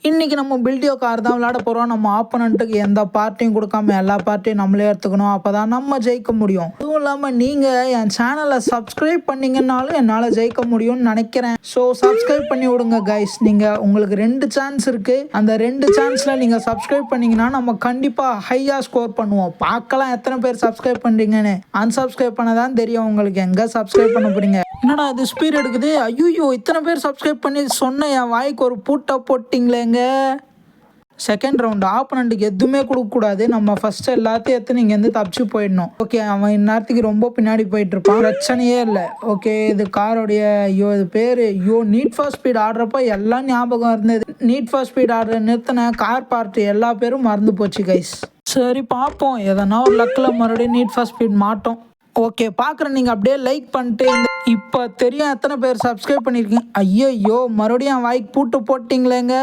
இன்னைக்கு நம்ம பில்டியோ கார் தான் விளையாட போகிறோம். நம்ம ஆப்போனண்ட்டுக்கு எந்த பார்ட்டியும் கொடுக்காம எல்லா பார்ட்டியும் நம்மளே எடுத்துக்கணும். அப்போ தான் நம்ம ஜெயிக்க முடியும். அதுவும் இல்லாமல் நீங்கள் என் சேனலை சப்ஸ்கிரைப் பண்ணிங்கன்னாலும் என்னால் ஜெயிக்க முடியும்னு நினைக்கிறேன். ஸோ சப்ஸ்கிரைப் பண்ணி விடுங்க கைஸ். உங்களுக்கு 2 சான்ஸ் இருக்குது. அந்த 2 சான்ஸில் நீங்கள் சப்ஸ்கிரைப் பண்ணிங்கன்னா நம்ம கண்டிப்பாக ஹையாக ஸ்கோர் பண்ணுவோம். பார்க்கலாம் எத்தனை பேர் சப்ஸ்கிரைப் பண்ணுறீங்கன்னு. அன்சப்ஸ்கிரைப் பண்ண தான் தெரியும் உங்களுக்கு எங்கே சப்ஸ்கிரைப் பண்ண போகிறீங்க. என்னடா இது ஸ்பீட் எடுக்குது. ஐயோ இத்தனை பேர் சப்ஸ்கிரைப் பண்ணி சொன்ன என் வாய்க்கு ஒரு பூட்டை போட்டிங்களேங்க. செகண்ட் ரவுண்டு ஆப்போனண்ட்டுக்கு எதுவுமே கொடுக்கக்கூடாது. நம்ம ஃபர்ஸ்ட் எல்லாத்தையும் எடுத்து இங்கேருந்து தப்பிச்சு போயிடணும். ஓகே, அவன் இந்நேரத்துக்கு ரொம்ப பின்னாடி போயிட்டு இருப்பான். பிரச்சனையே இல்லை. ஓகே, இது காரோடைய இது பேர் நீட் ஃபார் ஸ்பீட் ஆடுறப்ப எல்லாம் ஞாபகம் இருந்தது. நீட் ஃபார் ஸ்பீட் ஆடுற நிறுத்தின கார் பார்ட்டி எல்லா பேரும் மறந்து போச்சு கைஸ். சரி பார்ப்போம், எதனா ஒரு லக்கில் மறுபடியும் நீட் ஃபார் ஸ்பீட் மாட்டோம். ஓகே, பார்க்குறேன். நீங்கள் அப்படியே லைக் பண்ணிட்டு இப்போ தெரியும் எத்தனை பேர் சப்ஸ்கிரைப் பண்ணியிருக்கீங்க. ஐயோ மறுபடியும் வாய்க்கு பூட்டு போட்டிங்களேங்க.